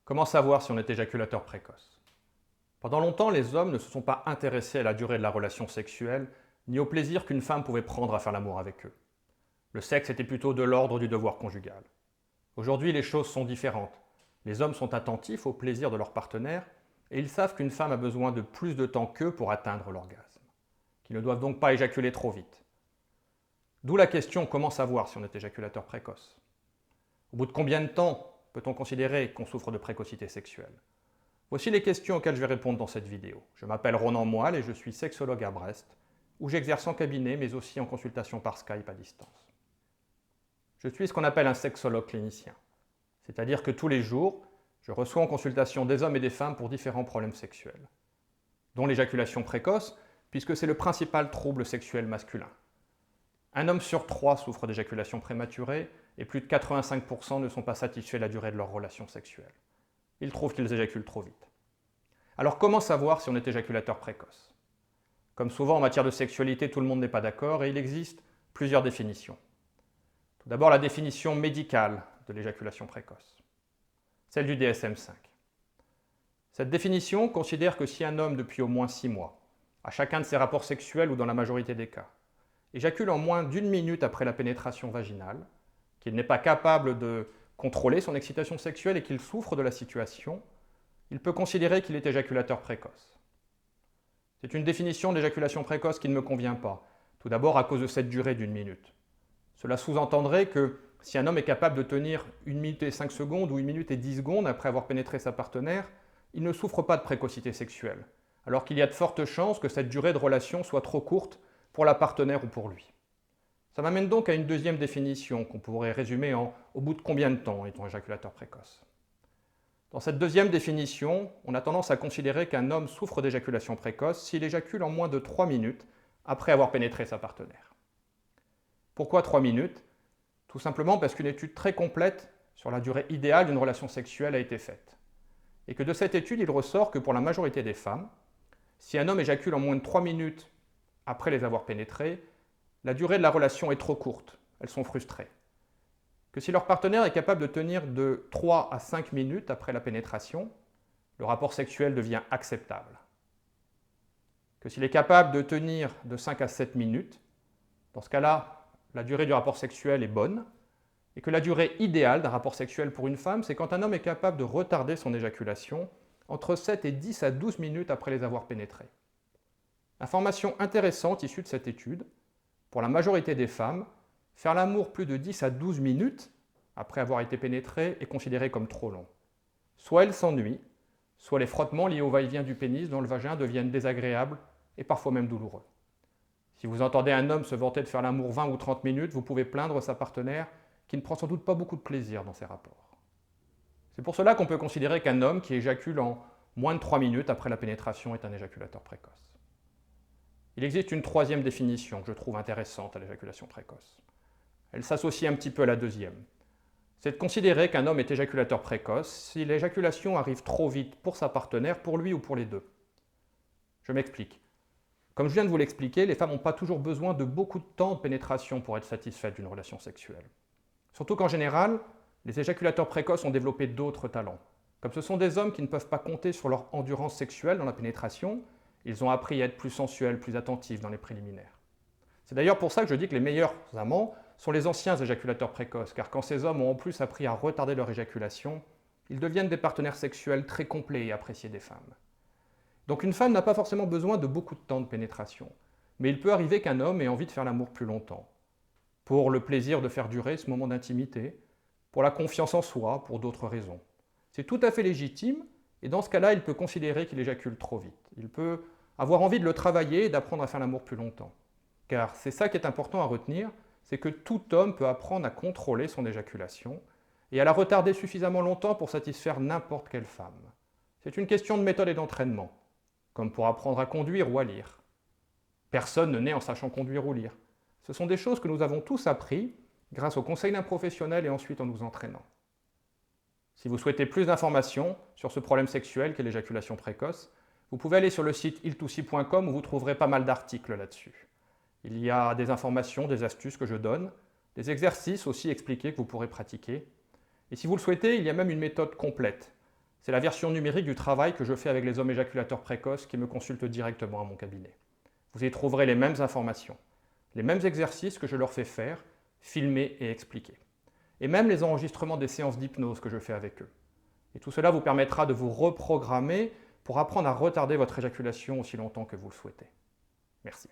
Comment savoir si on est éjaculateur précoce? Pendant longtemps, les hommes ne se sont pas intéressés à la durée de la relation sexuelle, ni au plaisir qu'une femme pouvait prendre à faire l'amour avec eux. Le sexe était plutôt de l'ordre du devoir conjugal. Aujourd'hui, les choses sont différentes. Les hommes sont attentifs au plaisir de leur partenaire et ils savent qu'une femme a besoin de plus de temps qu'eux pour atteindre l'orgasme, qu'ils ne doivent donc pas éjaculer trop vite. D'où la question: comment savoir si on est éjaculateur précoce? Au bout de combien de temps peut-on considérer qu'on souffre de précocité sexuelle? Voici les questions auxquelles je vais répondre dans cette vidéo. Je m'appelle Ronan Moile et je suis sexologue à Brest, où j'exerce en cabinet mais aussi en consultation par Skype à distance. Je suis ce qu'on appelle un sexologue clinicien, c'est-à-dire que tous les jours, je reçois en consultation des hommes et des femmes pour différents problèmes sexuels, dont l'éjaculation précoce, puisque c'est le principal trouble sexuel masculin. Un homme sur 3 souffre d'éjaculation prématurée et plus de 85% ne sont pas satisfaits de la durée de leur relation sexuelle. Ils trouvent qu'ils éjaculent trop vite. Alors comment savoir si on est éjaculateur précoce? Comme souvent en matière de sexualité, tout le monde n'est pas d'accord et il existe plusieurs définitions. Tout d'abord, la définition médicale de l'éjaculation précoce, celle du DSM-5. Cette définition considère que si un homme, depuis au moins 6 mois, à chacun de ses rapports sexuels ou dans la majorité des cas, éjacule en moins d'1 minute après la pénétration vaginale, qu'il n'est pas capable de contrôler son excitation sexuelle et qu'il souffre de la situation, il peut considérer qu'il est éjaculateur précoce. C'est une définition d'éjaculation précoce qui ne me convient pas, tout d'abord à cause de cette durée d'1 minute. Cela sous-entendrait que si un homme est capable de tenir 1 minute et 5 secondes ou 1 minute et 10 secondes après avoir pénétré sa partenaire, il ne souffre pas de précocité sexuelle, alors qu'il y a de fortes chances que cette durée de relation soit trop courte pour la partenaire ou pour lui. Ça m'amène donc à une deuxième définition qu'on pourrait résumer en « au bout de combien de temps est-on éjaculateur précoce ?» Dans cette deuxième définition, on a tendance à considérer qu'un homme souffre d'éjaculation précoce s'il éjacule en moins de 3 minutes après avoir pénétré sa partenaire. Pourquoi 3 minutes? Tout simplement parce qu'une étude très complète sur la durée idéale d'une relation sexuelle a été faite. Et que de cette étude, il ressort que pour la majorité des femmes, si un homme éjacule en moins de 3 minutes après les avoir pénétrées, la durée de la relation est trop courte, elles sont frustrées. Que si leur partenaire est capable de tenir de 3 à 5 minutes après la pénétration, le rapport sexuel devient acceptable. Que s'il est capable de tenir de 5 à 7 minutes, dans ce cas-là, la durée du rapport sexuel est bonne, et que la durée idéale d'un rapport sexuel pour une femme, c'est quand un homme est capable de retarder son éjaculation entre 7 et 10 à 12 minutes après les avoir pénétrées. Information intéressante issue de cette étude: pour la majorité des femmes, faire l'amour plus de 10 à 12 minutes après avoir été pénétré est considéré comme trop long. Soit elles s'ennuient, soit les frottements liés au va-et-vient du pénis dans le vagin deviennent désagréables et parfois même douloureux. Si vous entendez un homme se vanter de faire l'amour 20 ou 30 minutes, vous pouvez plaindre sa partenaire qui ne prend sans doute pas beaucoup de plaisir dans ses rapports. C'est pour cela qu'on peut considérer qu'un homme qui éjacule en moins de 3 minutes après la pénétration est un éjaculateur précoce. Il existe une troisième définition que je trouve intéressante à l'éjaculation précoce. Elle s'associe un petit peu à la deuxième. C'est de considérer qu'un homme est éjaculateur précoce si l'éjaculation arrive trop vite pour sa partenaire, pour lui ou pour les deux. Je m'explique. Comme je viens de vous l'expliquer, les femmes n'ont pas toujours besoin de beaucoup de temps de pénétration pour être satisfaites d'une relation sexuelle. Surtout qu'en général, les éjaculateurs précoces ont développé d'autres talents. Comme ce sont des hommes qui ne peuvent pas compter sur leur endurance sexuelle dans la pénétration, ils ont appris à être plus sensuels, plus attentifs dans les préliminaires. C'est d'ailleurs pour ça que je dis que les meilleurs amants sont les anciens éjaculateurs précoces, car quand ces hommes ont en plus appris à retarder leur éjaculation, ils deviennent des partenaires sexuels très complets et appréciés des femmes. Donc une femme n'a pas forcément besoin de beaucoup de temps de pénétration, mais il peut arriver qu'un homme ait envie de faire l'amour plus longtemps, pour le plaisir de faire durer ce moment d'intimité, pour la confiance en soi, pour d'autres raisons. C'est tout à fait légitime, et dans ce cas-là, il peut considérer qu'il éjacule trop vite. Il peut avoir envie de le travailler et d'apprendre à faire l'amour plus longtemps. Car c'est ça qui est important à retenir, c'est que tout homme peut apprendre à contrôler son éjaculation et à la retarder suffisamment longtemps pour satisfaire n'importe quelle femme. C'est une question de méthode et d'entraînement, comme pour apprendre à conduire ou à lire. Personne ne naît en sachant conduire ou lire. Ce sont des choses que nous avons tous appris grâce au conseil d'un professionnel et ensuite en nous entraînant. Si vous souhaitez plus d'informations sur ce problème sexuel qu'est l'éjaculation précoce, vous pouvez aller sur le site il2c.com où vous trouverez pas mal d'articles là-dessus. Il y a des informations, des astuces que je donne, des exercices aussi expliqués que vous pourrez pratiquer. Et si vous le souhaitez, il y a même une méthode complète. C'est la version numérique du travail que je fais avec les hommes éjaculateurs précoces qui me consultent directement à mon cabinet. Vous y trouverez les mêmes informations, les mêmes exercices que je leur fais faire, filmer et expliquer. Et même les enregistrements des séances d'hypnose que je fais avec eux. Et tout cela vous permettra de vous reprogrammer pour apprendre à retarder votre éjaculation aussi longtemps que vous le souhaitez. Merci.